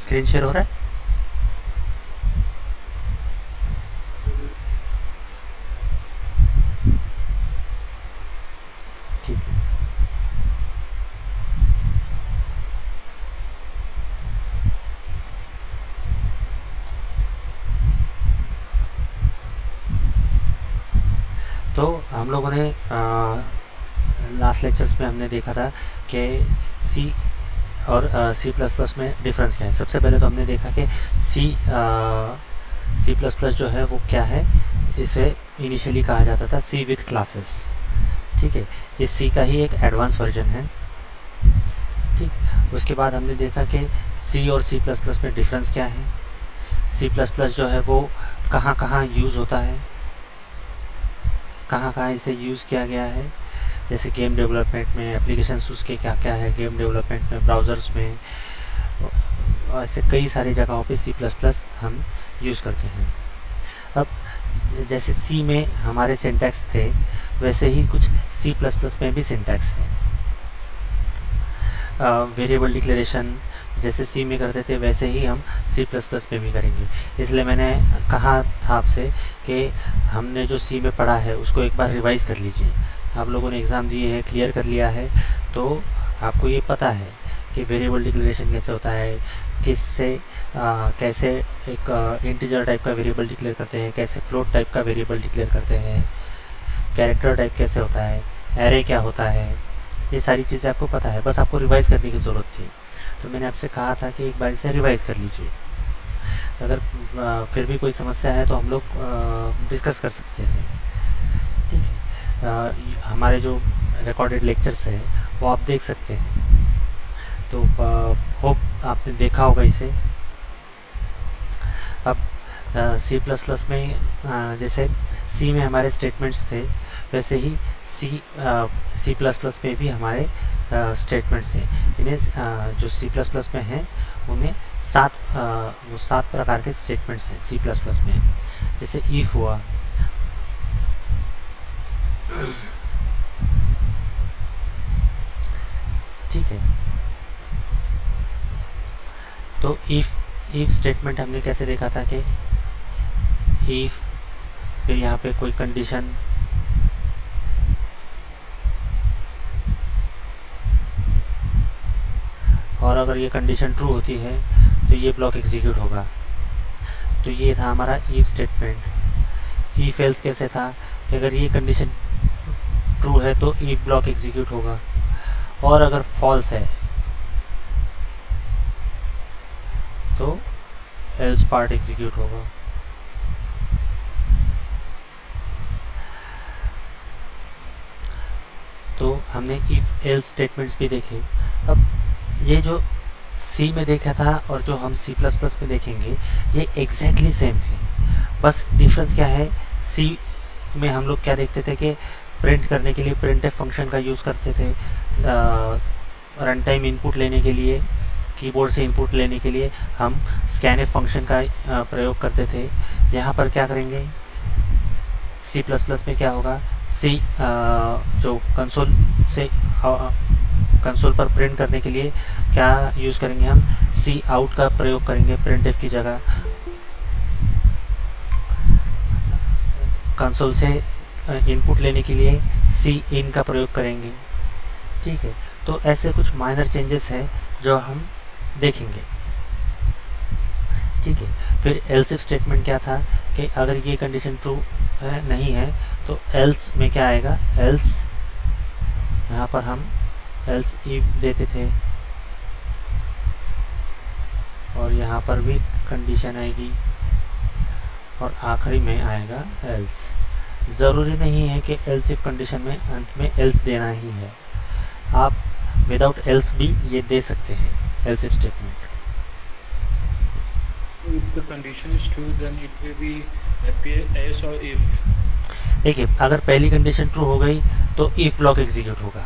Screen share हो रहा है? ठीक है। तो हम लोगों ने लास्ट लेक्चर्स में हमने देखा था कि सी और सी प्लस प्लस में डिफरेंस क्या है। सबसे पहले तो हमने देखा कि सी प्लस प्लस जो है वो क्या है, इसे इनिशियली कहा जाता था सी विथ क्लासेस। ठीक है, ये सी का ही एक एडवांस वर्जन है। ठीक, उसके बाद हमने देखा कि सी और सी प्लस प्लस में डिफरेंस क्या है, सी प्लस प्लस जो है वो कहाँ कहाँ यूज़ होता है, कहाँ कहाँ इसे यूज़ किया गया है। जैसे गेम डेवलपमेंट में, एप्लीकेशंस उसके क्या क्या है गेम डेवलपमेंट में, ब्राउज़र्स में, ऐसे कई सारी जगहों पे सी प्लस प्लस हम यूज़ करते हैं। अब जैसे सी में हमारे सिंटैक्स थे, वैसे ही कुछ सी प्लस प्लस में भी सिंटैक्स है। वेरिएबल डिक्लेरेशन जैसे सी में करते थे, वैसे ही हम सी प्लस प्लस में भी करेंगे। इसलिए मैंने कहा था आपसे कि हमने जो सी में पढ़ा है उसको एक बार रिवाइज़ कर लीजिए। आप लोगों ने एग्ज़ाम दिए हैं, क्लियर कर लिया है, तो आपको ये पता है कि वेरिएबल डिक्लेरेशन कैसे होता है, किससे कैसे एक इंटीजर टाइप का वेरिएबल डिक्लेयर करते हैं, कैसे फ्लोट टाइप का वेरिएबल डिक्लेयर करते हैं, कैरेक्टर टाइप कैसे होता है, एरे क्या होता है, ये सारी चीज़ें आपको पता है, बस आपको रिवाइज़ करने की ज़रूरत थी। तो मैंने आपसे कहा था कि एक बार इसे रिवाइज़ कर लीजिए। अगर फिर भी कोई समस्या है तो हम लोग डिस्कस कर सकते हैं। ठीक है, हमारे जो रिकॉर्डेड लेक्चर्स है वो आप देख सकते हैं। तो होप आपने देखा होगा इसे। अब सी प्लस प्लस में जैसे सी में हमारे स्टेटमेंट्स थे, वैसे ही सी प्लस प्लस में भी हमारे स्टेटमेंट्स हैं। इन्हें जो सी प्लस प्लस में हैं उन्हें वो 7 प्रकार के स्टेटमेंट्स हैं सी प्लस प्लस में। जैसे इफ़ हुआ, ठीक है। तो इफ़ स्टेटमेंट हमने कैसे देखा था कि इफ़, फिर यहाँ पे कोई कंडीशन, और अगर ये कंडीशन ट्रू होती है तो ये ब्लॉक एग्जीक्यूट होगा। तो ये था हमारा इफ स्टेटमेंट। इफ एल्स कैसे था कि अगर ये कंडीशन ट्रू है तो इफ ब्लॉक एग्जीक्यूट होगा, और अगर फॉल्स है तो एल्स पार्ट एग्जीक्यूट होगा। तो हमने इफ एल्स स्टेटमेंट्स भी देखे। अब ये जो सी में देखा था और जो हम सी प्लस प्लस में देखेंगे ये एग्जैक्टली सेम है, बस डिफरेंस क्या है, सी में हम लोग क्या देखते थे कि प्रिंट करने के लिए प्रिंटफ फंक्शन का यूज़ करते थे, रन टाइम इनपुट लेने के लिए, कीबोर्ड से इनपुट लेने के लिए हम स्कैनफ फंक्शन का प्रयोग करते थे। यहाँ पर क्या करेंगे, सी प्लस प्लस में क्या होगा, सी जो कंसोल पर प्रिंट करने के लिए क्या यूज़ करेंगे, हम सी आउट का प्रयोग करेंगे प्रिंटफ की जगह। कंसोल से इनपुट लेने के लिए सी इन का प्रयोग करेंगे। ठीक है, तो ऐसे कुछ माइनर चेंजेस हैं जो हम देखेंगे। ठीक है, फिर एल्स इफ स्टेटमेंट क्या था कि अगर ये कंडीशन ट्रू नहीं है तो एल्स में क्या आएगा, एल्स यहाँ पर हम एल्स इफ देते थे और यहाँ पर भी कंडीशन आएगी और आखिरी में आएगा एल्स। ज़रूरी नहीं है कि एल्स इफ कंडीशन में अंत में एल्स देना ही है, आप विदाउट एल्स भी ये दे सकते हैं else if statement. If the condition is true, then it will be appear as or if. देखिए, अगर पहली कंडीशन ट्रू हो गई तो इफ़ ब्लॉक एग्जीक्यूट होगा।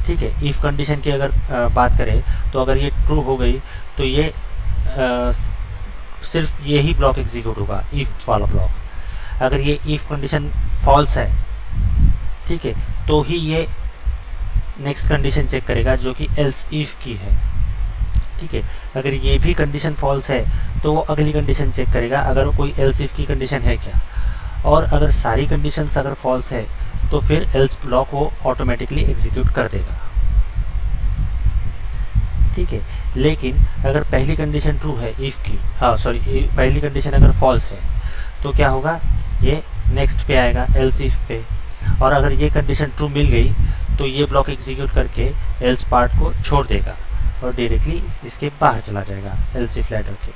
ठीक है, इफ़ कंडीशन की अगर बात करें तो अगर ये ट्रू हो गई तो ये सिर्फ ये ही ब्लॉक एग्जीक्यूट होगा, इफ़ वाला ब्लॉक। अगर ये इफ़ कंडीशन फॉल्स है, ठीक है, तो ही ये नेक्स्ट कंडीशन चेक करेगा जो कि एल्स इफ़ की है। ठीक है। अगर ये भी कंडीशन फॉल्स है तो वो अगली कंडीशन चेक करेगा अगर कोई एल्स इफ की कंडीशन है क्या, और अगर सारी कंडीशंस अगर फॉल्स है तो फिर एल्स ब्लॉक वो ऑटोमेटिकली एग्जीक्यूट कर देगा, ठीक है। लेकिन अगर पहली कंडीशन ट्रू है इफ़ की, पहली कंडीशन अगर फॉल्स है तो क्या होगा, ये नेक्स्ट पे आएगा एल्स इफ पे, और अगर ये कंडीशन ट्रू मिल गई तो ये ब्लॉक एग्जीक्यूट करके एल्स पार्ट को छोड़ देगा और डायरेक्टली इसके बाहर चला जाएगा एल्स इफ लैडर के,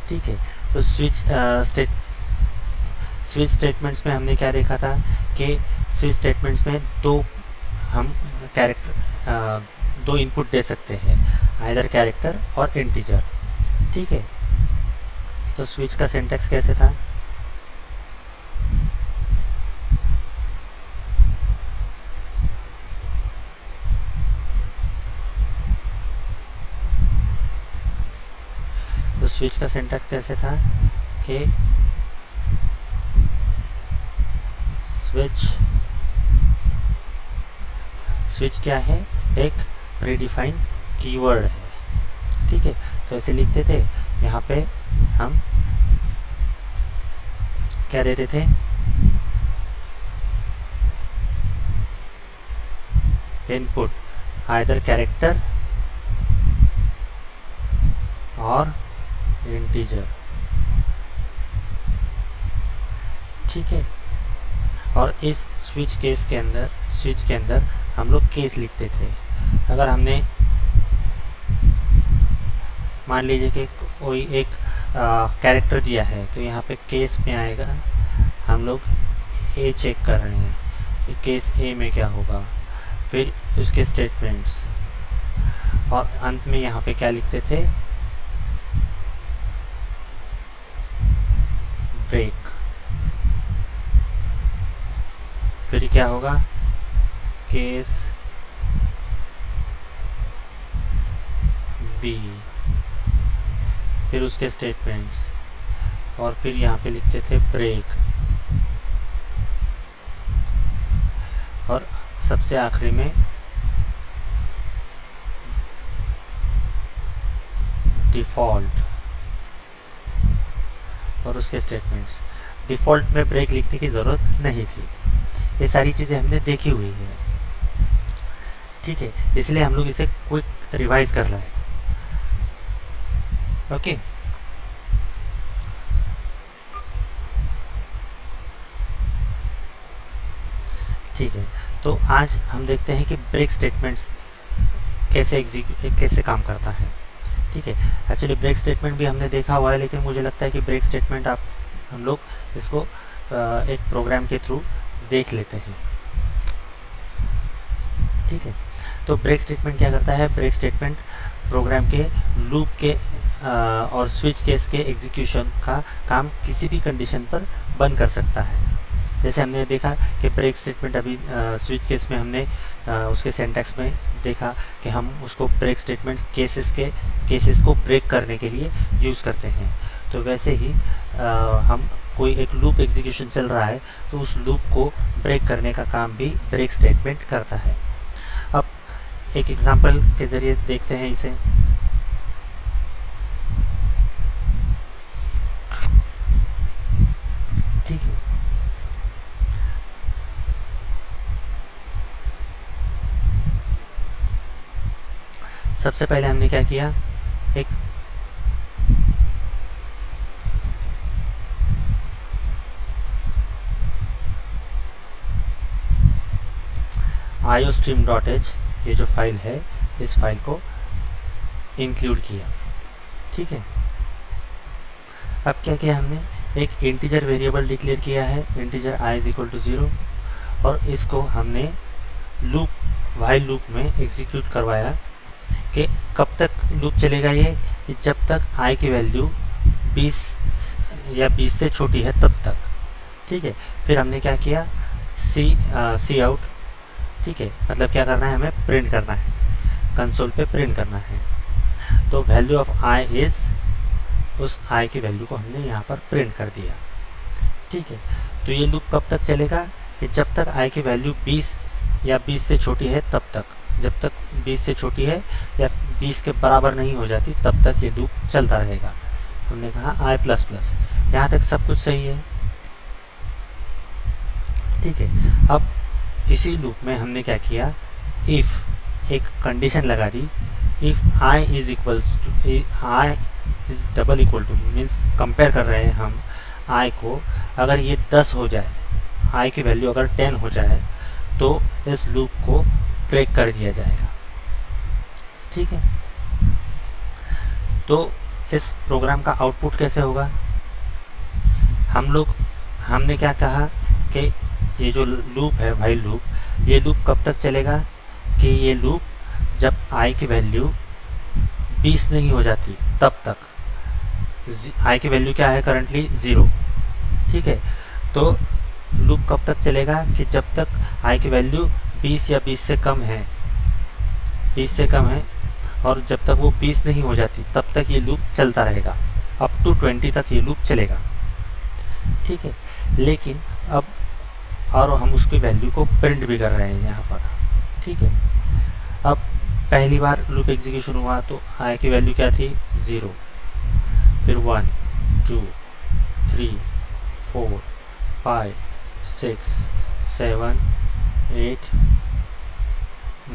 ठीक है। तो स्विच स्टेटमेंट्स में हमने क्या देखा था कि स्विच स्टेटमेंट्स में हम दो इनपुट दे सकते हैं, आइदर कैरेक्टर और इंटीजर, ठीक है। तो स्विच का सिंटैक्स कैसे था, तो स्विच का सिंटैक्स कैसे था कि स्विच क्या है, एक प्रीडिफाइंड कीवर्ड है, ठीक है। तो ऐसे लिखते थे, यहाँ पे हम क्या देते थे, इनपुट आइदर कैरेक्टर और इंटीजर, ठीक है। और इस स्विच के अंदर हम लोग केस लिखते थे। अगर हमने मान लीजिए कि कोई एक कैरेक्टर दिया है तो यहाँ पे केस में आएगा, हम लोग ए चेक कर रहे हैं कि केस ए में क्या होगा, फिर उसके स्टेटमेंट्स, और अंत में यहाँ पे क्या लिखते थे, ब्रेक, फिर क्या होगा, केस बी, फिर उसके स्टेटमेंट्स, और फिर यहाँ पे लिखते थे ब्रेक, और सबसे आखिरी में डिफ़ॉल्ट और उसके स्टेटमेंट्स। डिफ़ॉल्ट में ब्रेक लिखने की ज़रूरत नहीं थी, ये सारी चीज़ें हमने देखी हुई है, ठीक है। इसलिए हम लोग इसे क्विक रिवाइज कर रहे हैं, ओके। ठीक है, तो आज हम देखते हैं कि ब्रेक स्टेटमेंट्स कैसे काम करता है, ठीक है। एक्चुअली ब्रेक स्टेटमेंट भी हमने देखा हुआ है, लेकिन मुझे लगता है कि ब्रेक स्टेटमेंट हम लोग इसको एक प्रोग्राम के थ्रू देख लेते हैं, ठीक है। तो ब्रेक स्टेटमेंट क्या करता है, ब्रेक स्टेटमेंट प्रोग्राम के लूप के और स्विच केस के एग्जीक्यूशन का काम किसी भी कंडीशन पर बंद कर सकता है। जैसे हमने देखा कि ब्रेक स्टेटमेंट अभी स्विच केस में हमने उसके सिंटैक्स में देखा कि हम उसको ब्रेक स्टेटमेंट केसेस को ब्रेक करने के लिए यूज़ करते हैं। तो वैसे ही हम कोई एक लूप एग्जीक्यूशन चल रहा है तो उस लूप को ब्रेक करने का काम भी ब्रेक स्टेटमेंट करता है। अब एक एग्जांपल के ज़रिए देखते हैं इसे। ठीक है, सबसे पहले हमने क्या किया, एक iostream.h ये जो फाइल है, इस फाइल को इंक्लूड किया, ठीक है। अब क्या किया हमने, एक इंटीजर वेरिएबल डिक्लेयर किया है, integer i is equal to 0, और इसको हमने वाइल लूप में एग्जीक्यूट करवाया कि कब तक लूप चलेगा ये, जब तक i की वैल्यू 20 या 20 से छोटी है तब तक, ठीक है। फिर हमने क्या किया, सी आउट, ठीक है, मतलब क्या करना है, हमें प्रिंट करना है, कंसोल पे प्रिंट करना है। तो वैल्यू ऑफ i इज़, उस i की वैल्यू को हमने यहाँ पर प्रिंट कर दिया, ठीक है। तो ये लूप कब तक चलेगा, कि जब तक i की वैल्यू 20 या 20 से छोटी है तब तक, जब तक 20 से छोटी है या 20 के बराबर नहीं हो जाती तब तक ये लूप चलता रहेगा। हमने कहा आई प्लस प्लस, यहाँ तक सब कुछ सही है। ठीक है, अब इसी लूप में हमने क्या किया, इफ़ एक कंडीशन लगा दी, if I is equals to, I is double equal to means compare कर रहे हैं हम आई को, अगर ये 10 हो जाए, आई की वैल्यू अगर 10 हो जाए तो इस लूप को ब्रेक कर दिया जाएगा। ठीक है, तो इस प्रोग्राम का आउटपुट कैसे होगा, हमने क्या कहा कि ये जो लूप है व्हाइल लूप, ये लूप कब तक चलेगा कि ये लूप जब आई की वैल्यू 20 नहीं हो जाती तब तक। आई की वैल्यू क्या है करंटली 0। ठीक है, तो लूप कब तक चलेगा कि जब तक आई की वैल्यू 20 या 20 से कम है, 20 से कम है, और जब तक वो 20 नहीं हो जाती तब तक ये लूप चलता रहेगा, अप टू 20 तक ये लूप चलेगा। ठीक है, लेकिन अब और हम उसकी वैल्यू को प्रिंट भी कर रहे हैं यहाँ पर। ठीक है, अब पहली बार लूप एग्जीक्यूशन हुआ तो आई की वैल्यू क्या थी 0, फिर 1 2 3 4 5 6 7 8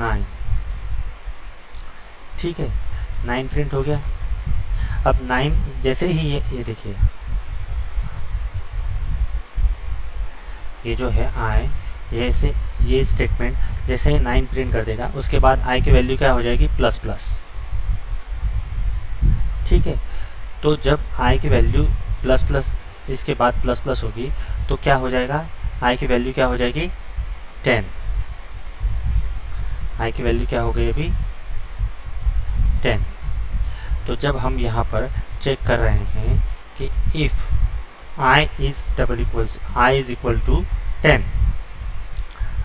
9। ठीक है, 9 प्रिंट हो गया। अब 9 जैसे ही ये देखिए, ये जो है आई, ये स्टेटमेंट जैसे ही 9 प्रिंट कर देगा उसके बाद आई की वैल्यू क्या हो जाएगी प्लस प्लस। ठीक है, तो जब आई की वैल्यू प्लस प्लस, इसके बाद प्लस प्लस होगी तो क्या हो जाएगा, आई की वैल्यू क्या हो जाएगी 10। आई की वैल्यू क्या हो गई अभी 10। तो जब हम यहाँ पर चेक कर रहे हैं कि if I is equal to 10,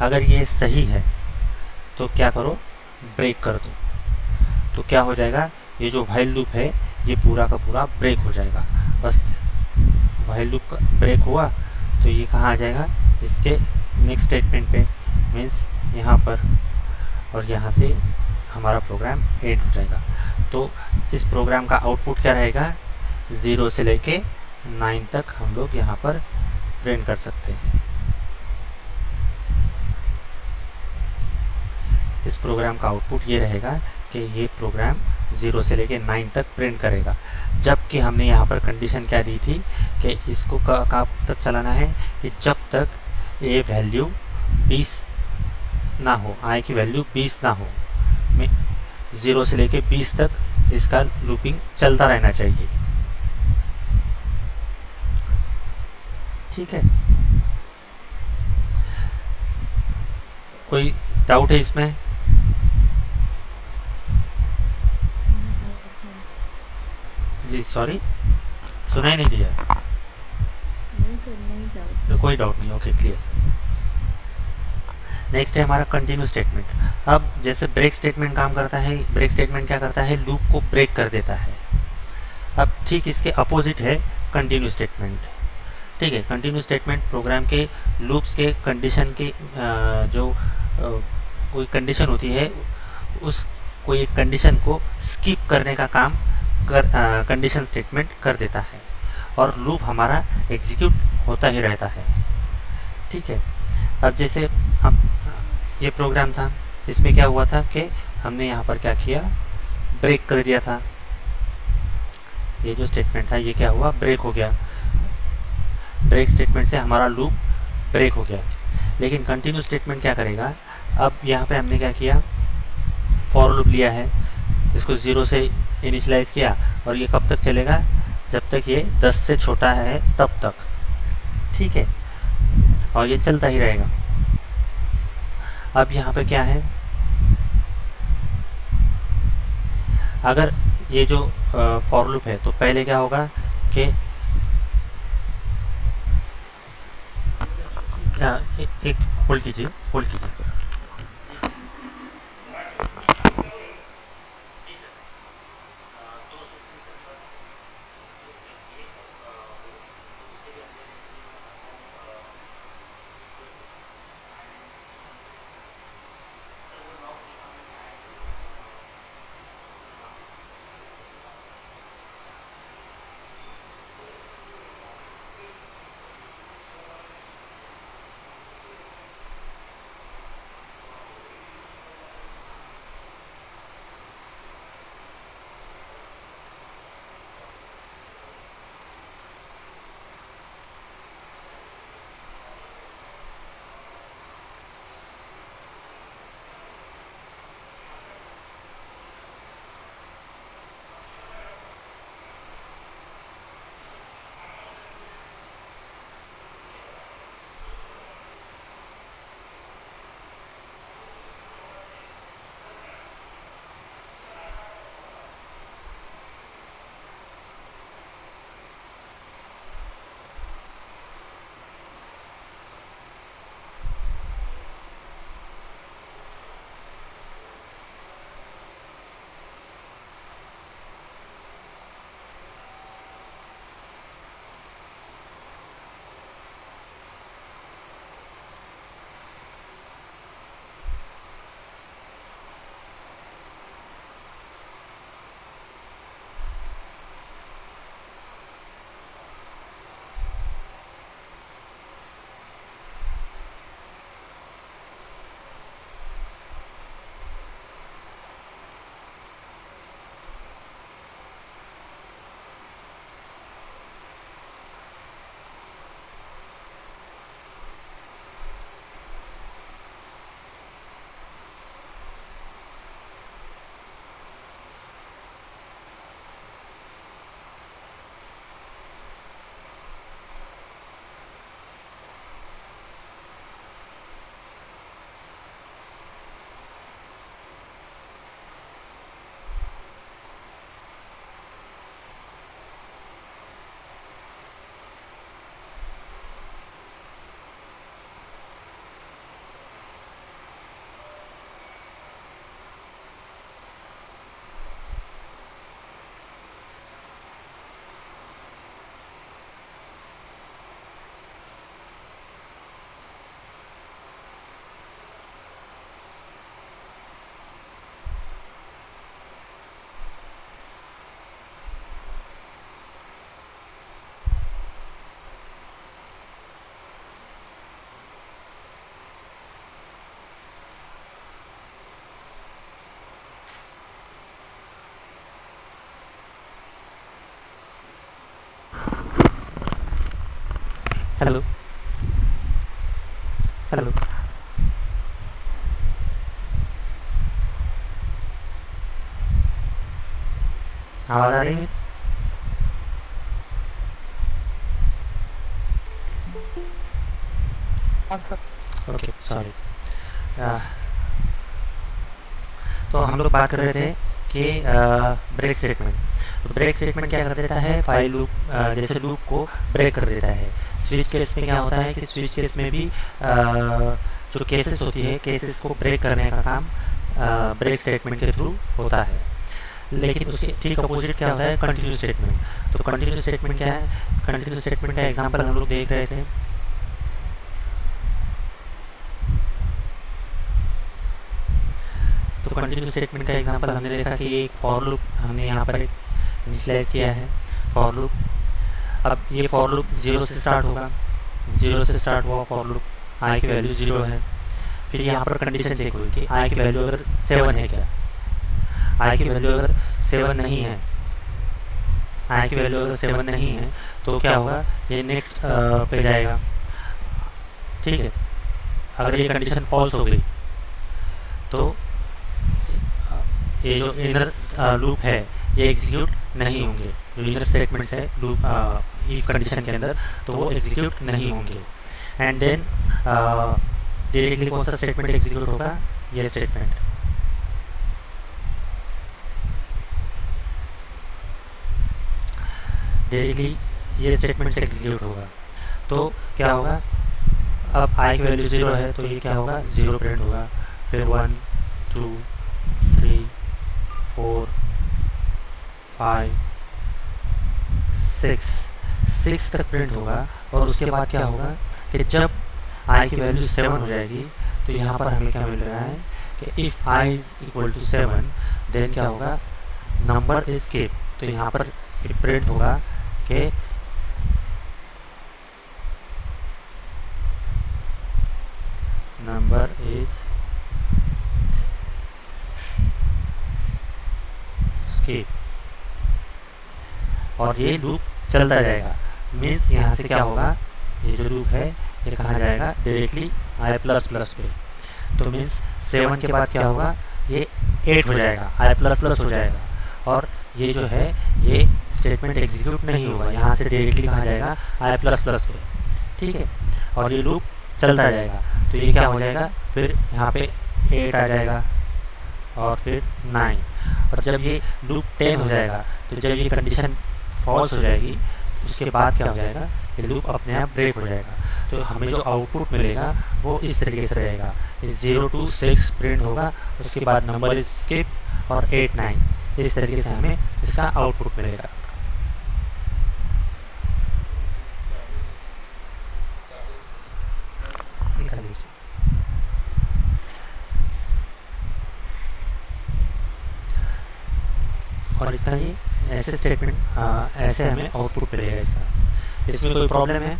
अगर ये सही है तो क्या करो, ब्रेक कर दो, तो क्या हो जाएगा, ये जो व्हाइल लूप है ये पूरा का पूरा ब्रेक हो जाएगा। बस व्हाइल लूप ब्रेक हुआ तो ये कहाँ आ जाएगा, इसके नेक्स्ट स्टेटमेंट पे, मीन्स यहाँ पर, और यहाँ से हमारा प्रोग्राम एंड हो जाएगा। तो इस प्रोग्राम का आउटपुट क्या रहेगा, 0 से लेके 9 तक हम लोग यहाँ पर प्रिंट कर सकते हैं। इस प्रोग्राम का आउटपुट ये रहेगा कि ये प्रोग्राम 0 से लेके 9 तक प्रिंट करेगा, जबकि हमने यहाँ पर कंडीशन क्या दी थी कि इसको कब तक चलाना है, कि जब तक ये वैल्यू 20 ना हो, आई की वैल्यू 20 ना हो, 0 से लेके 20 तक इसका लूपिंग चलता रहना चाहिए। ठीक है, कोई डाउट है इसमें? जी सॉरी, सुनाई नहीं दिया। नहीं सर, नहीं डाउट। तो कोई डाउट नहीं, ओके क्लियर। नेक्स्ट है हमारा कंटिन्यू स्टेटमेंट। अब जैसे ब्रेक स्टेटमेंट काम करता है, ब्रेक स्टेटमेंट क्या करता है, लूप को ब्रेक कर देता है। अब ठीक इसके अपोजिट है कंटिन्यू स्टेटमेंट। ठीक है, कंटिन्यू स्टेटमेंट प्रोग्राम के लूप्स के कंडीशन के जो कोई कंडीशन होती है, उस कोई एक कंडीशन को स्किप करने का काम कंडीशन स्टेटमेंट कर देता है, और लूप हमारा एग्जीक्यूट होता ही रहता है। ठीक है, अब जैसे हम ये प्रोग्राम था, इसमें क्या हुआ था कि हमने यहाँ पर क्या किया, ब्रेक कर दिया था। ये जो स्टेटमेंट था ये क्या हुआ, ब्रेक हो गया। ब्रेक स्टेटमेंट से हमारा लूप ब्रेक हो गया। लेकिन कंटिन्यू स्टेटमेंट क्या करेगा, अब यहाँ पे हमने क्या किया, फॉर लूप लिया है, इसको 0 से इनिशियलाइज किया, और ये कब तक चलेगा, जब तक ये 10 से छोटा है तब तक। ठीक है, और ये चलता ही रहेगा। अब यहाँ पे क्या है, अगर ये जो फॉर लूप है तो पहले क्या होगा कि एक होल्ड कीजिए, होल्ड कीजिए। हेलो हेलो आवाज़ आ रही है? हाँ सर। Okay sorry. तो हम लोग बात कर रहे थे कि ब्रेक स्टेटमेंट। तो ब्रेक स्टेटमेंट क्या कर देता है, फाइल लूप जैसे लूप को ब्रेक कर देता है। स्विच केस में क्या होता है कि स्विच केस में भी जो केसेस होती है, केसेस को ब्रेक करने का काम ब्रेक स्टेटमेंट के थ्रू होता है। लेकिन उसके ठीक अपोजिट क्या होता है, कंटिन्यू स्टेटमेंट। तो कंटिन्यू स्टेटमेंट क्या है, कंटिन्यू स्टेटमेंट का एग्जांपल हम लोग देख रहे थे। तो कंटिन्यू स्टेटमेंट का एग्जांपल हमने देखा कि एक फॉर लूप हमने यहाँ पर एक इनिशियलाइज किया है, फॉर लूप। अब ये फॉर लूप 0 से स्टार्ट होगा, 0 से स्टार्ट हुआ फॉर लूप, आई की वैल्यू 0 है। फिर यहाँ पर कंडीशन चेक हुई कि आई की वैल्यू अगर 7 है क्या, आई की वैल्यू अगर 7 नहीं है, आई की वैल्यू अगर 7 नहीं है तो क्या होगा, ये नेक्स्ट पे जाएगा। ठीक है, अगर ये कंडीशन फॉल्स हो गई तो ये जो इनर लूप है ये एग्जीक्यूट नहीं होंगे। जो इनर स्टेटमेंट्स है लूप इफ कंडीशन के अंदर, तो वो एग्जीक्यूट नहीं होंगे। एंड देन डायरेक्टली कौन सा स्टेटमेंट एग्जीक्यूट होगा, ये स्टेटमेंट। डायरेक्टली ये स्टेटमेंट एग्जीक्यूट होगा। तो क्या होगा, अब आई की वैल्यू 0 है तो ये क्या होगा, 0 प्रिंट होगा। फिर 1 2 3 4 5 6 तक प्रिंट होगा। और उसके बाद क्या होगा कि जब आई की वैल्यू 7 हो जाएगी तो यहाँ पर हमें क्या मिल रहा है कि if I is equal to 7 then क्या होगा, नंबर इज स्किप। तो यहाँ पर प्रिंट होगा कि नंबर इज स्किप, और ये लूप चलता जाएगा। मीन्स यहाँ से क्या होगा, ये जो लूप है ये कहाँ जाएगा, डायरेक्टली आई प्लस प्लस पे। तो मीन्स 7 के बाद क्या होगा, ये 8 हो जाएगा, आई प्लस प्लस हो जाएगा। और ये जो है ये स्टेटमेंट एग्जीक्यूट नहीं होगा, यहाँ से डायरेक्टली कहाँ जाएगा, आई प्लस प्लस पे। ठीक है, और ये लूप चलता जाएगा। तो ये क्या हो जाएगा, फिर यहाँ पे 8 आ जाएगा और फिर 9। और जब ये लूप 10 हो जाएगा, तो जब ये कंडीशन फॉल्स हो जाएगी तो उसके बाद क्या हो जाएगा, ये लूप अपने आप ब्रेक हो जाएगा। तो हमें जो आउटपुट मिलेगा वो इस तरीके से रहेगा, 0 to 6 प्रिंट होगा, उसके बाद नंबर इज स्किप और 8 9, इस तरीके से हमें इसका आउटपुट मिलेगा। निकाल लीजिए। और इसका ये ऐसे स्टेटमेंट ऐसे हमें आउटपुट मिलेगा इसका। इसमें कोई प्रॉब्लम है?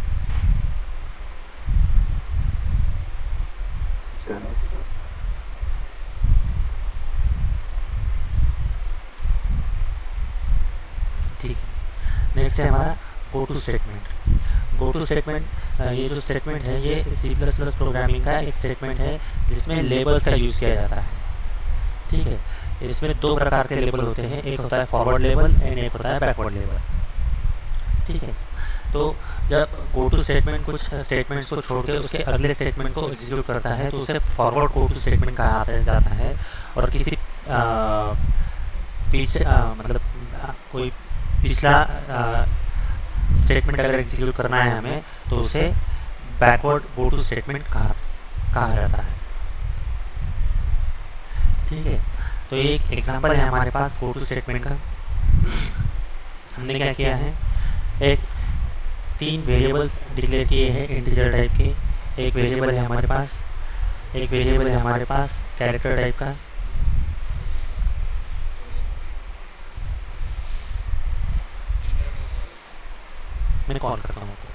ठीक है, नेक्स्ट है हमारा go to statement. Go to statement, ये जो स्टेटमेंट है ये C++ प्रोग्रामिंग का एक स्टेटमेंट है जिसमें लेबल्स का यूज़ किया जाता है। ठीक है, इसमें दो प्रकार के लेबल होते हैं, एक होता है फॉरवर्ड लेबल एंड एक होता है बैकवर्ड लेबल। ठीक है, तो जब गो टू स्टेटमेंट कुछ स्टेटमेंट्स को छोड़ के उसके अगले स्टेटमेंट को एग्जीक्यूट करता है तो उसे फॉरवर्ड गो टू स्टेटमेंट कहा जाता है। और किसी पीछे मतलब कोई पिछला स्टेटमेंट अगर एग्जीक्यूट करना है हमें तो उसे बैकवर्ड गो टू स्टेटमेंट कहा जाता है। ठीक है, तो ये एक एग्जांपल है हमारे पास गो टू स्टेटमेंट का। हमने क्या किया है, एक 3 वेरिएबल्स डिक्लेयर किए हैं इंटीजर टाइप के। एक वेरिएबल है हमारे पास, एक वेरिएबल है हमारे पास कैरेक्टर टाइप का। मैं कॉल करता हूँ आपको।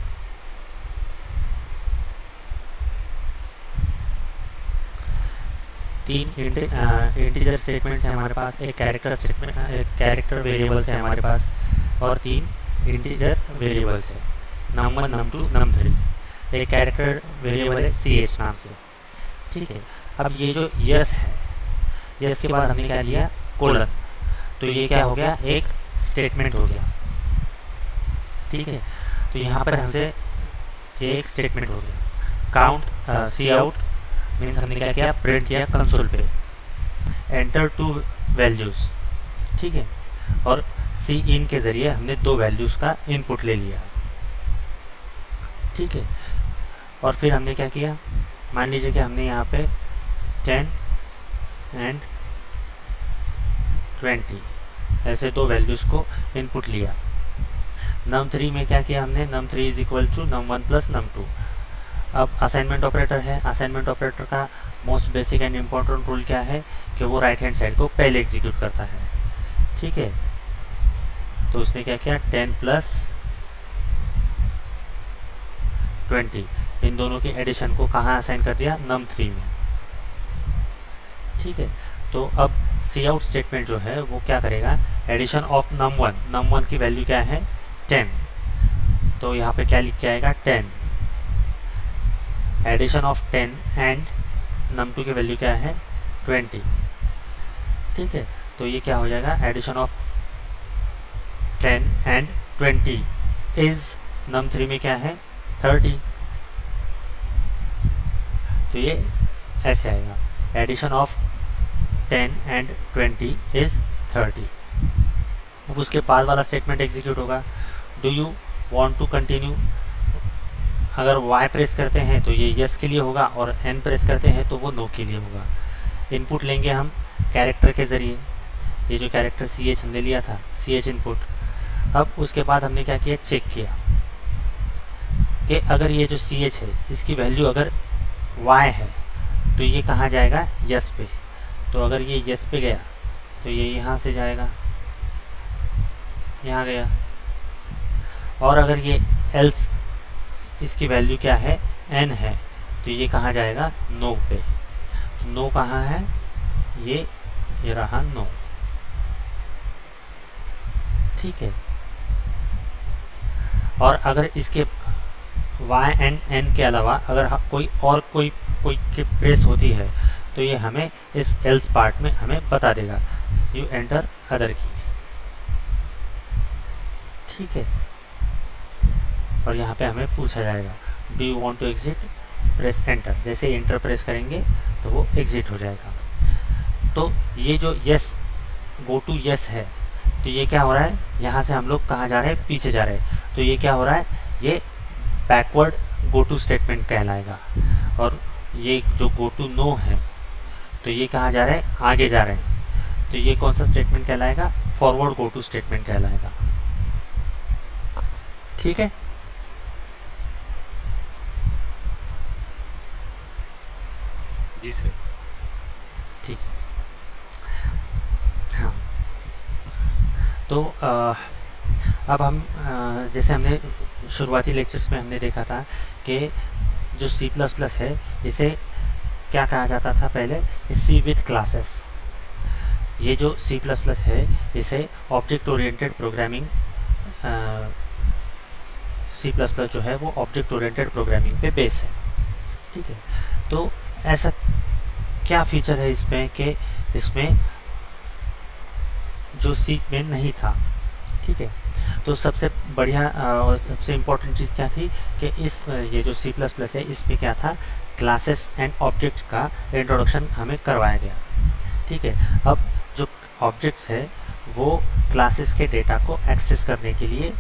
तीन इंटीजर स्टेटमेंट्स हैं हमारे पास, एक कैरेक्टर स्टेटमेंट, एक कैरेक्टर वेरिएबल्स है हमारे पास, और 3 इंटीजर वेरिएबल्स है, num1 num2 num3। एक कैरेक्टर वेरिएबल है CH नाम से, ठीक है। अब ये जो यस है, यस के बाद हमने क्या लिया, कोलन, तो ये क्या हो गया, एक स्टेटमेंट हो गया, ठीक है। तो यहाँ पर हमसे ये एक स्टेटमेंट हो गया। काउंट सी आउट मीन्स हमने क्या किया, प्रिंट किया कंसोल पे, एंटर 2 वैल्यूज़, ठीक है, और सी इन के ज़रिए हमने 2 वैल्यूज़ का इनपुट ले लिया, ठीक है। और फिर हमने क्या किया, मान लीजिए कि हमने यहाँ पे 10 एंड 20 ऐसे 2 वैल्यूज़ को इनपुट लिया। num3 में क्या किया हमने, num3 is equal to num1 plus num2। अब असाइनमेंट ऑपरेटर है, असाइनमेंट ऑपरेटर का most basic and important rule क्या है कि वो राइट हैंड साइड को पहले एग्जीक्यूट करता है, ठीक है। तो उसने क्या किया, 10 प्लस 20 इन दोनों के एडिशन को कहाँ असाइन कर दिया, num3 में, ठीक है। तो अब सी आउट स्टेटमेंट जो है वो क्या करेगा, एडिशन ऑफ num1 की वैल्यू क्या है 10, तो यहाँ पे क्या लिख के आएगा 10, एडिशन ऑफ 10 एंड num2 की वैल्यू क्या है 20, ठीक है। तो ये क्या हो जाएगा, addition of 10 and 20 is num3 में क्या है 30, तो ये ऐसे आएगा, एडिशन ऑफ 10 एंड 20 इज 30। अब उसके बाद वाला स्टेटमेंट एग्जीक्यूट होगा, do you want to continue, अगर y प्रेस करते हैं तो ये यस के लिए होगा और n प्रेस करते हैं तो वो नो के लिए होगा। इनपुट लेंगे हम कैरेक्टर के ज़रिए, ये जो कैरेक्टर CH हमने लिया था, CH इनपुट। अब उसके बाद हमने क्या किया, चेक किया कि अगर ये जो CH है इसकी वैल्यू अगर y है तो ये कहाँ जाएगा, यस पे। तो अगर ये यस पे गया तो ये यहाँ से जाएगा, यहाँ गया, और अगर ये एल्स इसकी वैल्यू क्या है n है तो ये कहाँ जाएगा, नो पे। तो नो कहाँ है, ये रहा नो, ठीक है। और अगर इसके y एंड n के अलावा अगर कोई की प्रेस होती है तो ये हमें इस एल्स पार्ट में हमें बता देगा, यू एंटर अदर की, ठीक है। और यहाँ पे हमें पूछा जाएगा, do you want to exit, press enter, जैसे एंटर प्रेस करेंगे तो वो एग्जिट हो जाएगा। तो ये जो यस गो टू यस है, तो ये क्या हो रहा है, यहाँ से हम लोग कहाँ जा रहे हैं, पीछे जा रहे हैं, तो ये क्या हो रहा है, ये बैकवर्ड गो टू स्टेटमेंट कहलाएगा। और ये जो गो टू नो है तो ये कहाँ जा रहे हैं, आगे जा रहे हैं, तो ये कौन सा स्टेटमेंट कहलाएगा, फॉरवर्ड गो टू स्टेटमेंट कहलाएगा, ठीक है। जी सर, ठीक है। हाँ, तो अब हम जैसे हमने शुरुआती लेक्चर्स में हमने देखा था कि जो C++ है इसे क्या कहा जाता था पहले, C विथ क्लासेस। ये जो C++ है इसे ऑब्जेक्ट ओरिएंटेड प्रोग्रामिंग, C++ जो है वो ऑब्जेक्ट ओरिएंटेड प्रोग्रामिंग पे बेस है, ठीक है। तो ऐसा क्या फीचर है इसमें कि इसमें जो C में नहीं था, ठीक है। तो सबसे बढ़िया और सबसे इम्पोर्टेंट चीज़ क्या थी कि ये जो C++ है इसमें क्या था, क्लासेस एंड ऑब्जेक्ट का इंट्रोडक्शन हमें करवाया गया, ठीक है। अब जो ऑब्जेक्ट्स है वो क्लासेस के डेटा को एक्सेस करने के लिए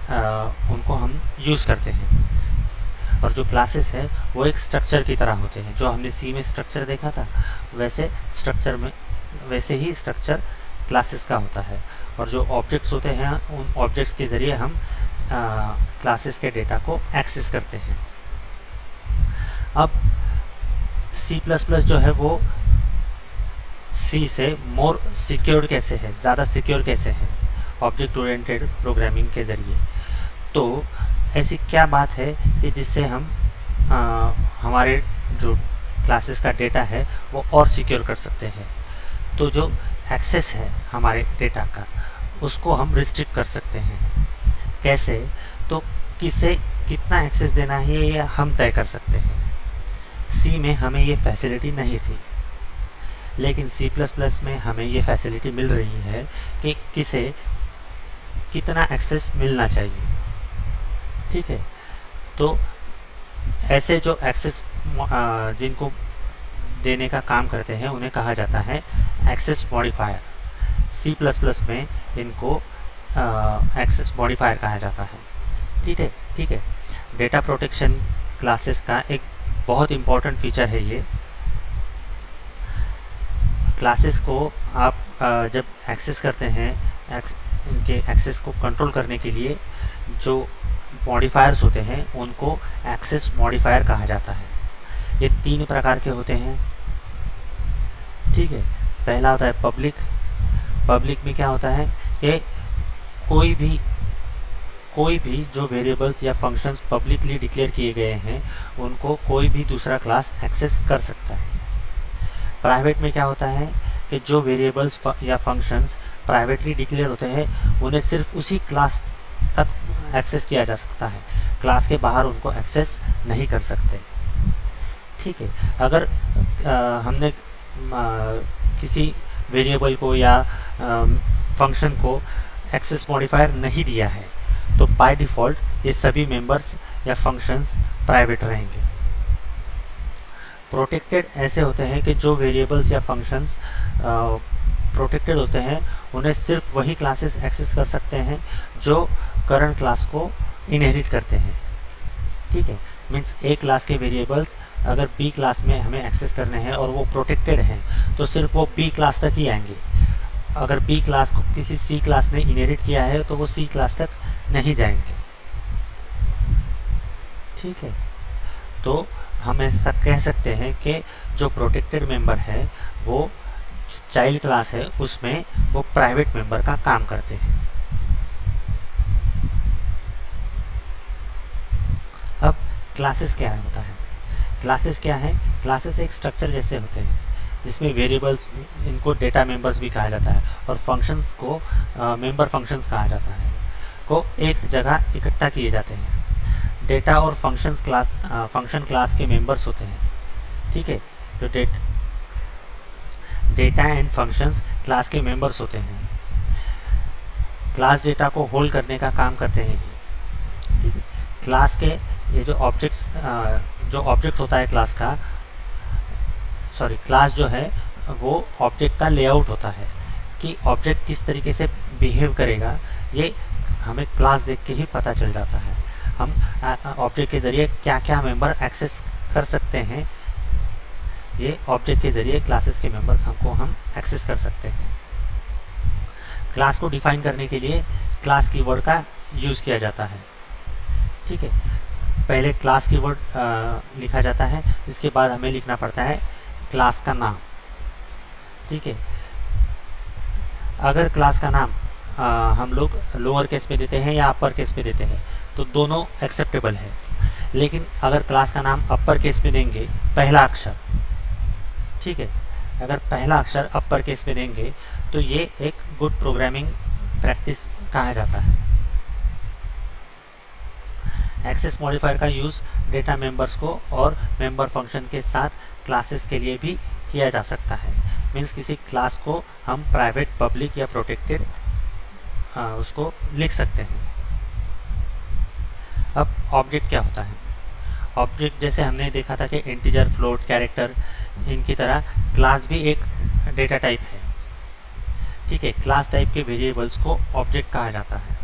उनको हम यूज़ करते हैं, और जो क्लासेस है वो एक स्ट्रक्चर की तरह होते हैं। जो हमने C में स्ट्रक्चर देखा था वैसे ही स्ट्रक्चर क्लासेस का होता है, और जो ऑब्जेक्ट्स होते हैं उन ऑब्जेक्ट्स के ज़रिए हम क्लासेस के डेटा को एक्सेस करते हैं। अब C++ जो है वो C से मोर सिक्योर कैसे है, ज़्यादा सिक्योर कैसे है ऑब्जेक्ट ओरिएंटेड प्रोग्रामिंग के ज़रिए। तो ऐसी क्या बात है कि जिससे हम हमारे जो क्लासेस का डेटा है वो और सिक्योर कर सकते हैं। तो जो एक्सेस है हमारे डेटा का उसको हम रिस्ट्रिक्ट कर सकते हैं। कैसे, तो कितना एक्सेस देना है ये हम तय कर सकते हैं। सी में हमें ये फैसिलिटी नहीं थी, लेकिन सी प्लस प्लस में हमें ये फैसिलिटी मिल रही है कि किसे कितना एक्सेस मिलना चाहिए। ठीक है, तो ऐसे जो एक्सेस जिनको देने का काम करते हैं उन्हें कहा जाता है access modifier. C plus plus में इनको एक्सेस मॉडिफायर कहा जाता है। ठीक है। डेटा प्रोटेक्शन क्लासेस का एक बहुत इम्पॉर्टेंट फीचर है ये। क्लासेस को आप जब एक्सेस करते हैं, इनके एक्सेस को कंट्रोल करने के लिए जो मॉडिफायर्स होते हैं उनको एक्सेस मॉडिफायर कहा जाता है। ये 3 प्रकार के होते हैं। ठीक है, पहला होता है पब्लिक। पब्लिक में क्या होता है कि कोई भी जो वेरिएबल्स या फंक्शंस पब्लिकली डिक्लेयर किए गए हैं उनको कोई भी दूसरा क्लास एक्सेस कर सकता है। प्राइवेट में क्या होता है कि जो वेरिएबल्स या फंक्शंस प्राइवेटली डिक्लेयर होते हैं उन्हें सिर्फ उसी क्लास तक एक्सेस किया जा सकता है, क्लास के बाहर उनको एक्सेस नहीं कर सकते। ठीक है, अगर हमने किसी वेरिएबल को या फंक्शन को एक्सेस मॉडिफायर नहीं दिया है तो बाय डिफ़ॉल्ट ये सभी मेंबर्स या फंक्शंस प्राइवेट रहेंगे। प्रोटेक्टेड ऐसे होते हैं कि जो वेरिएबल्स या फंक्शंस प्रोटेक्टेड होते हैं उन्हें सिर्फ वही क्लासेस एक्सेस कर सकते हैं जो करंट क्लास को इनहेरिट करते हैं। ठीक है, मीन्स ए क्लास के वेरिएबल्स अगर बी क्लास में हमें एक्सेस करने हैं और वो प्रोटेक्टेड हैं तो सिर्फ वो बी क्लास तक ही आएंगे। अगर बी क्लास को किसी सी क्लास ने इनहेरिट किया है तो वो सी क्लास तक नहीं जाएंगे। ठीक है, तो हम ऐसा कह सकते हैं कि जो प्रोटेक्टेड मेंबर है वो चाइल्ड क्लास है उसमें वो प्राइवेट मेंबर का काम करते हैं। अब क्लासेस क्या होता है? क्लासेस क्या है? क्लासेस एक स्ट्रक्चर जैसे होते हैं जिसमें वेरिएबल्स, इनको डेटा मेंबर्स भी कहा जाता है, और फंक्शंस को मेंबर फंक्शंस कहा जाता है, को एक जगह इकट्ठा किए जाते हैं। डेटा और फंक्शंस क्लास फंक्शन क्लास के मेंबर्स होते हैं। ठीक है, तो डेटा एंड फंक्शंस क्लास के मेंबर्स होते हैं। क्लास डेटा को होल्ड करने का काम करते हैं। ठीक है, क्लास के ये जो ऑब्जेक्ट होता है क्लास का, क्लास जो है वो ऑब्जेक्ट का लेआउट होता है कि ऑब्जेक्ट किस तरीके से बिहेव करेगा, ये हमें क्लास देख के ही पता चल जाता है। हम ऑब्जेक्ट के ज़रिए क्या क्या मेंबर एक्सेस कर सकते हैं, ये ऑब्जेक्ट के ज़रिए क्लासेस के मेंबर्स को हम एक्सेस कर सकते हैं। क्लास को डिफाइन करने के लिए क्लास कीवर्ड का यूज़ किया जाता है। ठीक है, पहले क्लास कीवर्ड लिखा जाता है, इसके बाद हमें लिखना पड़ता है क्लास का नाम। ठीक है, अगर क्लास का नाम हम लोग लोअर केस में देते हैं या अपर केस में देते हैं तो दोनों एक्सेप्टेबल है, लेकिन अगर क्लास का नाम अपर केस में देंगे पहला अक्षर, ठीक है, अगर पहला अक्षर अपर केस में देंगे तो ये एक गुड प्रोग्रामिंग प्रैक्टिस कहा जाता है। एक्सेस मॉडिफायर का यूज़ डेटा मेंबर्स को और मेंबर फंक्शन के साथ क्लासेस के लिए भी किया जा सकता है। मीन्स किसी क्लास को हम प्राइवेट, पब्लिक या प्रोटेक्टेड उसको लिख सकते हैं। अब ऑब्जेक्ट क्या होता है? ऑब्जेक्ट जैसे हमने देखा था कि इंटीजर, फ्लोट, कैरेक्टर, इनकी तरह क्लास भी एक डेटा टाइप है। ठीक है, क्लास टाइप के वेरिएबल्स को ऑब्जेक्ट कहा जाता है।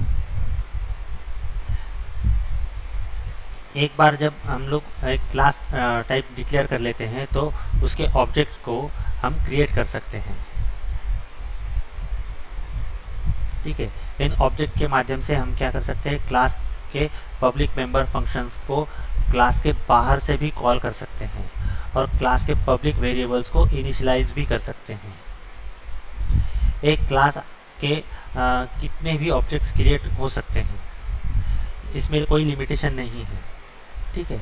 एक बार जब हम लोग एक क्लास टाइप डिक्लेयर कर लेते हैं तो उसके ऑब्जेक्ट को हम क्रिएट कर सकते हैं। ठीक है, इन ऑब्जेक्ट के माध्यम से हम क्या कर सकते हैं, क्लास के पब्लिक मेंबर फंक्शंस को क्लास के बाहर से भी कॉल कर सकते हैं और क्लास के पब्लिक वेरिएबल्स को इनिशियलाइज भी कर सकते हैं। एक क्लास के कितने भी ऑब्जेक्ट्स क्रिएट हो सकते हैं, इसमें कोई लिमिटेशन नहीं है। ठीक है,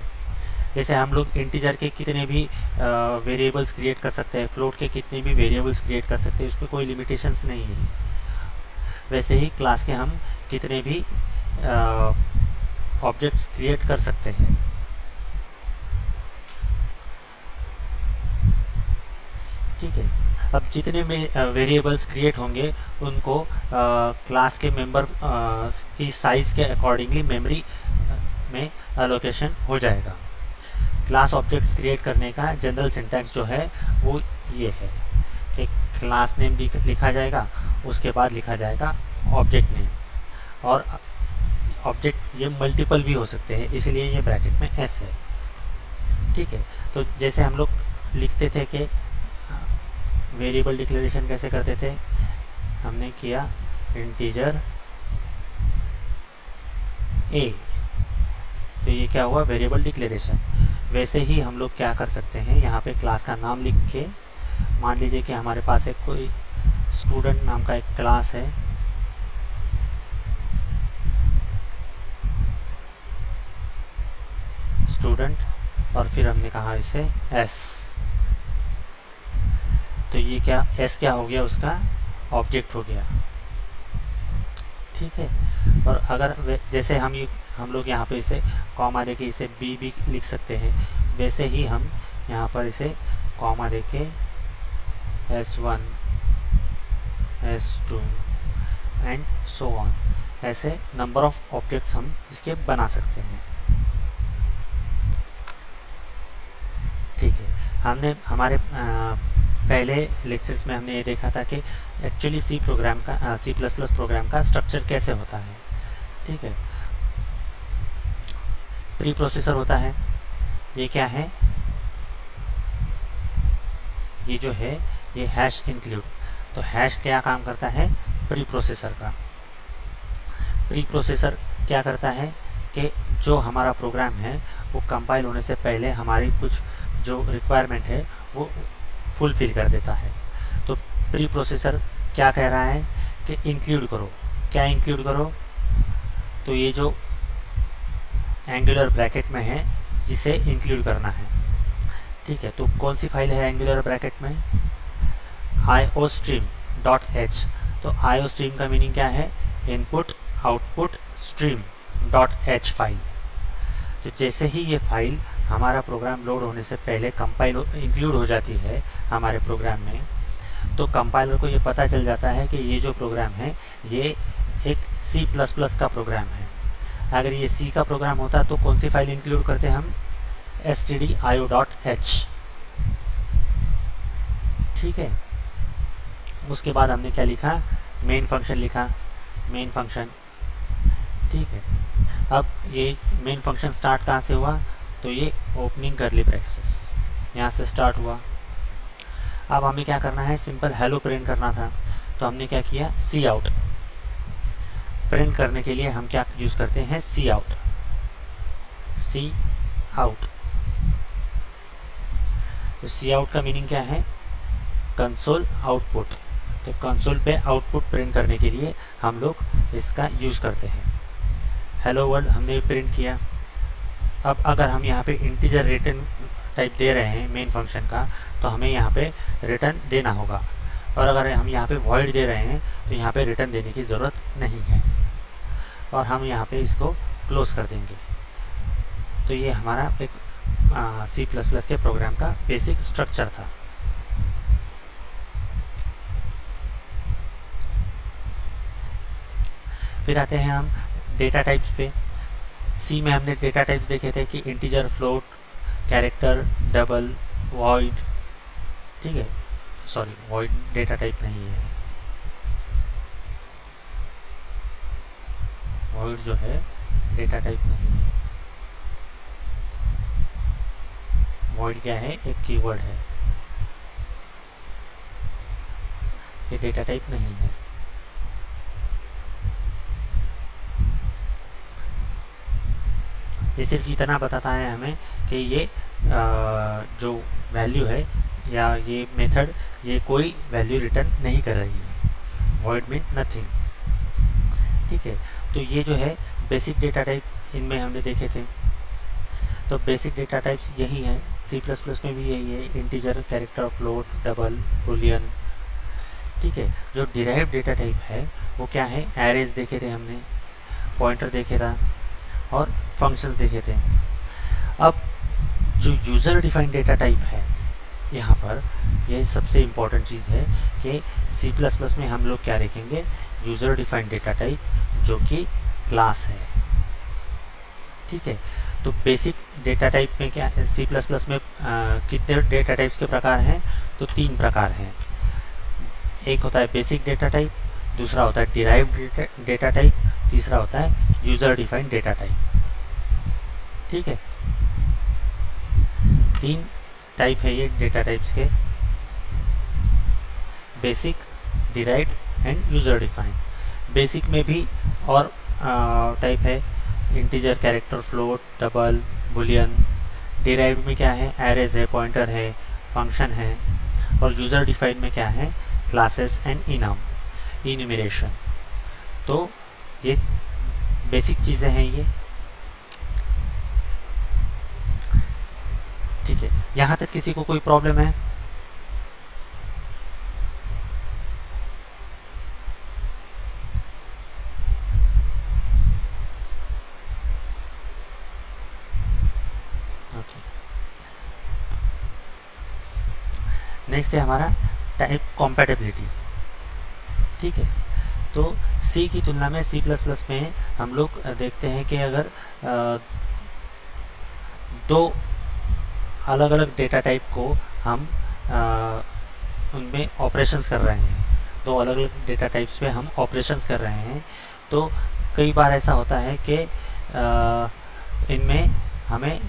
जैसे हम लोग इंटीजर के कितने भी वेरिएबल्स क्रिएट कर सकते हैं, फ्लोट के कितने भी वेरिएबल्स क्रिएट कर सकते हैं, उसमें कोई लिमिटेशंस नहीं है। वैसे ही क्लास के हम कितने भी ऑब्जेक्ट्स क्रिएट कर सकते हैं। ठीक है, अब जितने में वेरिएबल्स क्रिएट होंगे उनको क्लास के मेंबर की साइज़ के अकॉर्डिंगली मेमोरी में एलोकेशन हो जाएगा। क्लास ऑब्जेक्ट्स क्रिएट करने का जनरल सिंटैक्स जो है वो ये है कि क्लास नेम लिखा जाएगा, उसके बाद लिखा जाएगा ऑब्जेक्ट नेम, और ऑब्जेक्ट ये मल्टीपल भी हो सकते हैं, इसलिए ये ब्रैकेट में एस है। ठीक है, तो जैसे हम लोग लिखते थे कि वेरिएबल डिक्लेरेशन कैसे करते थे, हमने किया इंटीजर ए, तो ये क्या हुआ, वेरिएबल डिक्लेरेशन। वैसे ही हम लोग क्या कर सकते हैं, यहाँ पे क्लास का नाम लिख के, मान लीजिए कि हमारे पास एक कोई स्टूडेंट नाम का एक क्लास है, स्टूडेंट, और फिर हमने कहा इसे एस, तो ये क्या एस क्या हो गया, उसका ऑब्जेक्ट हो गया। ठीक है, और अगर जैसे हम लोग यहाँ पे इसे कॉमा देके इसे बी भी लिख सकते हैं, वैसे ही हम यहाँ पर इसे कॉमा देके S1 S2 and so on, ऐसे नंबर ऑफ ऑब्जेक्ट्स हम इसके बना सकते हैं। ठीक है, हमने हमारे पहले लेक्चर्स में हमने ये देखा था कि actually C plus plus program का स्ट्रक्चर कैसे होता है। ठीक है, प्री प्रोसेसर होता है, ये क्या है, ये जो है ये हैश इंक्लूड, तो हैश क्या काम करता है, प्री प्रोसेसर का। प्री प्रोसेसर क्या करता है कि जो हमारा प्रोग्राम है वो कंपाइल होने से पहले हमारी कुछ जो रिक्वायरमेंट है वो फुलफिल कर देता है। तो प्री प्रोसेसर क्या कह रहा है कि इंक्लूड करो, क्या इंक्लूड करो, तो ये जो एंगुलर ब्रैकेट में है जिसे इंक्लूड करना है। ठीक है, तो कौन सी फाइल है एंगुलर ब्रैकेट में, iostream.h, तो iostream का मीनिंग क्या है, input output stream .h file. तो जैसे ही ये फाइल हमारा प्रोग्राम लोड होने से पहले कंपाइल इंक्लूड हो जाती है हमारे प्रोग्राम में, तो कंपाइलर को ये पता चल जाता है कि ये जो प्रोग्राम है ये एक C++ का प्रोग्राम है। अगर ये C का प्रोग्राम होता तो कौन सी फाइल इंक्लूड करते हम, stdio.h। ठीक है, उसके बाद हमने क्या लिखा, मेन फंक्शन लिखा, मेन फंक्शन। ठीक है, अब ये मेन फंक्शन स्टार्ट कहाँ से हुआ, तो ये ओपनिंग करली ब्रैकेट्स यहाँ से स्टार्ट हुआ। अब हमें क्या करना है, सिंपल हेलो प्रिंट करना था, तो हमने क्या किया, सी आउट। प्रिंट करने के लिए हम क्या यूज़ करते हैं, सी आउट, सी आउट। तो सी आउट का मीनिंग क्या है, कंसोल आउटपुट। तो कंसोल पे आउटपुट प्रिंट करने के लिए हम लोग इसका यूज़ करते हैं। हेलो वर्ल्ड हमने प्रिंट किया। अब अगर हम यहाँ पे इंटीजर रिटर्न टाइप दे रहे हैं मेन फंक्शन का, तो हमें यहाँ पे रिटर्न देना होगा, और अगर हम यहाँ पे वॉइड दे रहे हैं तो यहाँ पे रिटर्न देने की ज़रूरत नहीं है, और हम यहाँ पे इसको क्लोज कर देंगे। तो ये हमारा एक C++ के प्रोग्राम का बेसिक स्ट्रक्चर था। फिर आते हैं हम डेटा टाइप्स पे। सी में हमने डेटा टाइप्स देखे थे कि integer, float, character, double, void. ठीक है, सॉरी वॉइड डेटा टाइप नहीं है, वॉइड जो है डेटा टाइप नहीं है। वॉइड क्या है, एक कीवर्ड है, ये डेटा टाइप नहीं है। ये सिर्फ इतना बताता है हमें कि ये जो वैल्यू है या ये मेथड ये कोई वैल्यू रिटर्न नहीं कर रही है, वॉइड मीन नथिंग। ठीक है, तो ये जो है बेसिक डेटा टाइप इनमें हमने देखे थे। तो बेसिक डेटा टाइप्स यही हैं, C++ में भी यही है, integer, character, float, double, Boolean. ठीक है, जो डिराइव्ड डेटा टाइप है वो क्या है, एरेज देखे थे हमने, पॉइंटर देखे था, और फंक्शंस देखे थे। अब जो यूज़र डिफाइंड डेटा टाइप है, यहाँ पर ये सबसे इम्पॉर्टेंट चीज़ है कि C++ में हम लोग क्या देखेंगे, यूज़र डिफाइंड डेटा टाइप जो कि क्लास है। ठीक है, तो बेसिक डेटा टाइप में क्या है, C++ में कितने डेटा टाइप्स के प्रकार हैं, तो 3 प्रकार हैं। एक होता है बेसिक डेटा टाइप, दूसरा होता है डिराइव्ड डेटा टाइप, तीसरा होता है यूज़र डिफाइंड डेटा टाइप। ठीक है, 3 टाइप है ये डेटा टाइप्स के, basic, derived end user defined. Basic में भी और टाइप है, integer, character, float, double, Boolean. Derived में क्या है, एरेज है, पॉइंटर है, फंक्शन है। और यूज़र डिफाइंड में क्या है, क्लासेस एंड इन्यूमरेशन। तो ये बेसिक चीज़ें हैं ये। ठीक है, यहाँ तक किसी को कोई प्रॉब्लम है? ओके, नेक्स्ट है हमारा टाइप कॉम्पैटिबिलिटी। ठीक है, तो C की तुलना में C++ में हम लोग देखते हैं कि अगर 2 अलग अलग डेटा टाइप को हम उनमें ऑपरेशंस कर रहे हैं, 2 अलग अलग डेटा टाइप्स पे हम ऑपरेशंस कर रहे हैं, तो कई बार ऐसा होता है कि इनमें हमें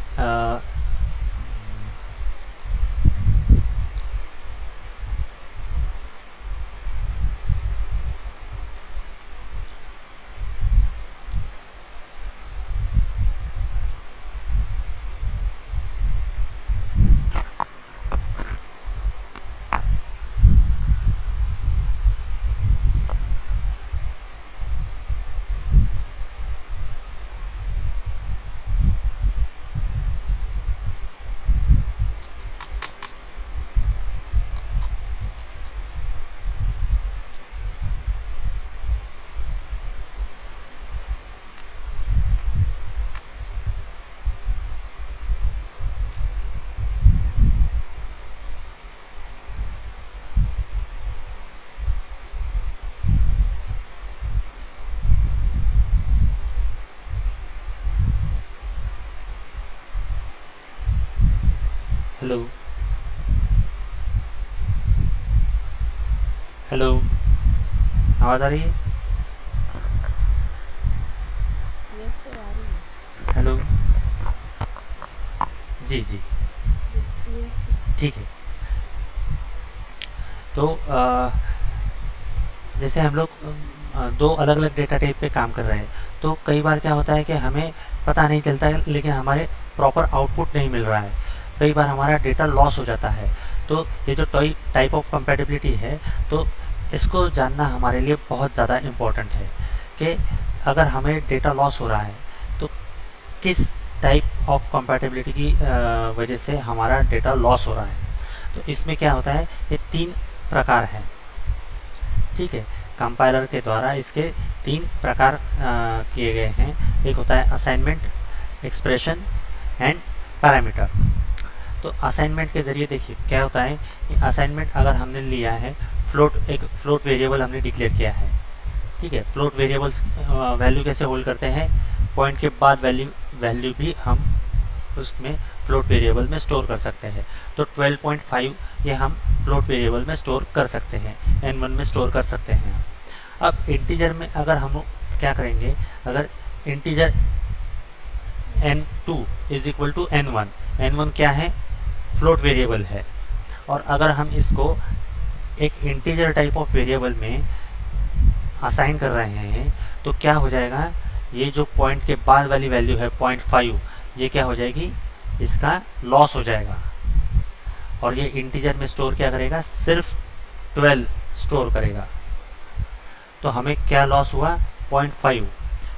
हेलो हेलो, आवाज़ आ रही है? यस सर, आ रही है। हेलो, जी जी, यस। ठीक है। तो जैसे हम लोग 2 अलग अलग डेटा टाइप पे काम कर रहे हैं, तो कई बार क्या होता है कि हमें पता नहीं चलता है, लेकिन हमारे प्रॉपर आउटपुट नहीं मिल रहा है, कई बार हमारा डेटा लॉस हो जाता है। तो ये जो टाइप ऑफ कंपैटिबिलिटी है, तो इसको जानना हमारे लिए बहुत ज़्यादा इम्पोर्टेंट है कि अगर हमें डेटा लॉस हो रहा है तो किस टाइप ऑफ कंपैटिबिलिटी की वजह से हमारा डेटा लॉस हो रहा है। तो इसमें क्या होता है, ये 3 प्रकार हैं। ठीक है, कंपाइलर के द्वारा इसके 3 प्रकार किए गए हैं। एक होता है असाइनमेंट, एक्सप्रेशन एंड पैरामीटर। तो असाइनमेंट के ज़रिए देखिए क्या होता है कि असाइनमेंट अगर हमने लिया है, एक फ्लोट वेरिएबल हमने डिक्लेयर किया है। ठीक है, फ्लोट वेरिएबल्स वैल्यू कैसे होल्ड करते हैं, पॉइंट के बाद वैल्यू भी हम उसमें फ्लोट वेरिएबल में स्टोर कर सकते हैं। तो 12.5 ये हम फ्लोट वेरिएबल में स्टोर कर सकते हैं, n1 में स्टोर कर सकते हैं। अब इंटीजर में अगर हम क्या करेंगे, अगर integer n2 is equal to n1, n1 क्या है, फ्लोट वेरिएबल है, और अगर हम इसको एक इंटीजर टाइप ऑफ वेरिएबल में असाइन कर रहे हैं, तो क्या हो जाएगा, ये जो पॉइंट के बाद वाली वैल्यू है 0.5, ये क्या हो जाएगी, इसका लॉस हो जाएगा। और ये इंटीजर में स्टोर क्या करेगा, सिर्फ 12 स्टोर करेगा। तो हमें क्या लॉस हुआ, 0.5।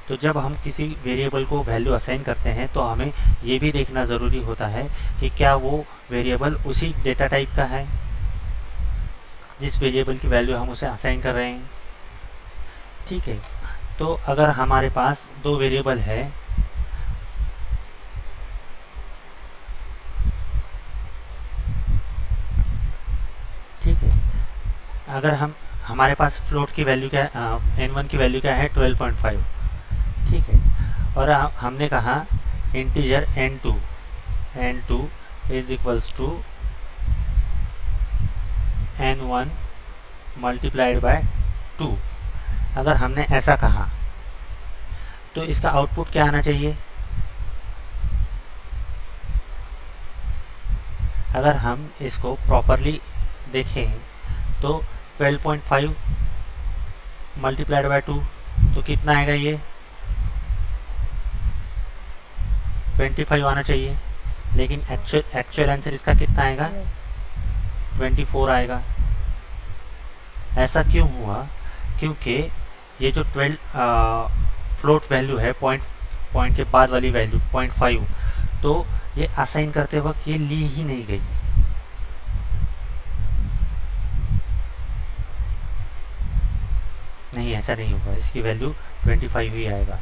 तो जब हम किसी वेरिएबल को वैल्यू असाइन करते हैं, तो हमें ये भी देखना ज़रूरी होता है कि क्या वो वेरिएबल उसी डेटा टाइप का है जिस वेरिएबल की वैल्यू हम उसे असाइन कर रहे हैं। ठीक है, तो अगर हमारे पास 2 वेरिएबल है, अगर हमारे पास फ्लोट की वैल्यू क्या है, n1 की वैल्यू क्या है 12.5, ठीक है। और हमने कहा integer n2 is equals to n1 multiplied by 2। अगर हमने ऐसा कहा तो इसका आउटपुट क्या आना चाहिए? अगर हम इसको प्रॉपरली देखें तो 12.5 मल्टीप्लाइड बाय 2 तो कितना आएगा? ये 25 आना चाहिए, लेकिन एक्चुअल आंसर इसका कितना आएगा? 24 आएगा। ऐसा क्यों हुआ? क्योंकि ये जो 12 फ्लोट वैल्यू है, पॉइंट के बाद वाली वैल्यू 0.5, तो ये असाइन करते वक्त ये ली ही नहीं गई। नहीं, ऐसा नहीं होगा, इसकी वैल्यू 25 ही आएगा।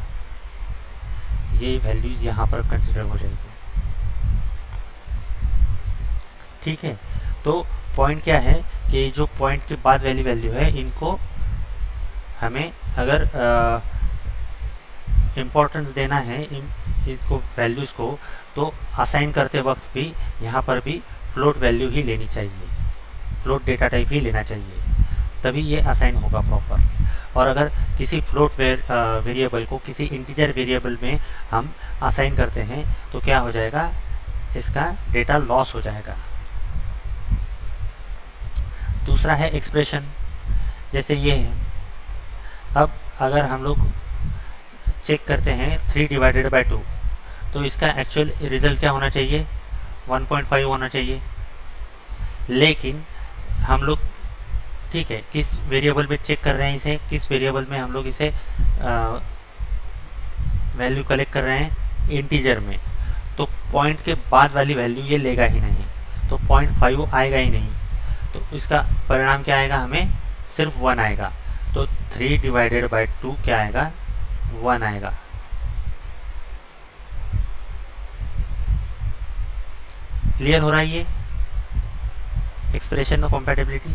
ये वैल्यूज यहाँ पर कंसिडर हो जाएगी, ठीक है। तो पॉइंट क्या है कि जो पॉइंट के बाद वाली वैल्यू है, इनको हमें अगर इम्पोर्टेंस देना है इसको वैल्यूज को, तो असाइन करते वक्त भी यहाँ पर भी फ्लोट वैल्यू ही लेनी चाहिए, फ्लोट डेटा टाइप ही लेना चाहिए, तभी ये असाइन होगा प्रॉपर। और अगर किसी फ्लोट वेरिएबल को किसी इंटीजर वेरिएबल में हम असाइन करते हैं तो क्या हो जाएगा? इसका डेटा लॉस हो जाएगा। दूसरा है एक्सप्रेशन, जैसे ये है। अब अगर हम लोग चेक करते हैं 3 डिवाइडेड बाय 2, तो इसका एक्चुअल रिजल्ट क्या होना चाहिए? 1.5 होना चाहिए। लेकिन हम लोग, ठीक है, किस वेरिएबल में चेक कर रहे हैं इसे, किस वेरिएबल में हम लोग इसे वैल्यू कलेक्ट कर रहे हैं? इंटीजर में। तो पॉइंट के बाद वाली वैल्यू ये लेगा ही नहीं, तो 0.5 आएगा ही नहीं। तो इसका परिणाम क्या आएगा? हमें सिर्फ 1 आएगा। तो 3 डिवाइडेड बाय 2 क्या आएगा? 1 आएगा। क्लियर हो रहा है ये expression of compatibility?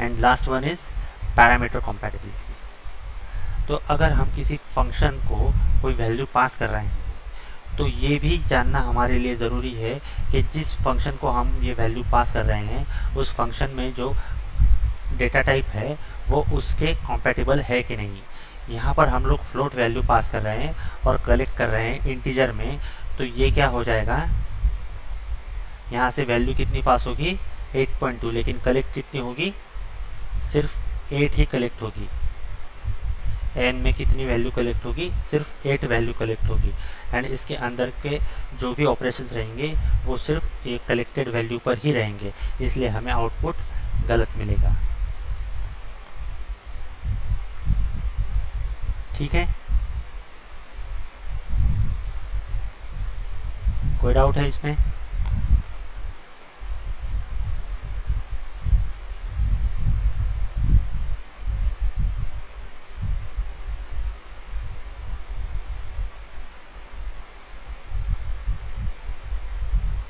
And last one is parameter compatibility. तो अगर हम किसी फंक्शन को कोई वैल्यू पास कर रहे हैं, तो ये भी जानना हमारे लिए ज़रूरी है कि जिस फंक्शन को हम ये वैल्यू पास कर रहे हैं, उस फंक्शन में जो डेटा टाइप है वो उसके कंपैटिबल है कि नहीं। यहाँ पर हम लोग फ्लोट वैल्यू पास कर रहे हैं और कलेक्ट कर रहे हैं इंटीजर में, तो ये क्या हो जाएगा? यहाँ से वैल्यू कितनी पास होगी? 8.2, लेकिन कलेक्ट कितनी होगी? सिर्फ 8 ही कलेक्ट होगी। n में कितनी वैल्यू कलेक्ट होगी? सिर्फ 8 वैल्यू कलेक्ट होगी। एंड इसके अंदर के जो भी ऑपरेशंस रहेंगे वो सिर्फ एक कलेक्टेड वैल्यू पर ही रहेंगे, इसलिए हमें आउटपुट गलत मिलेगा। ठीक है, कोई डाउट है इसमें?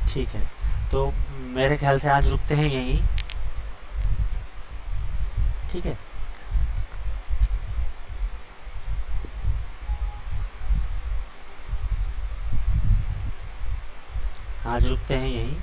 ठीक है, तो मेरे ख्याल से आज रुकते हैं यहीं। ठीक है, आज रुकते हैं यहीं।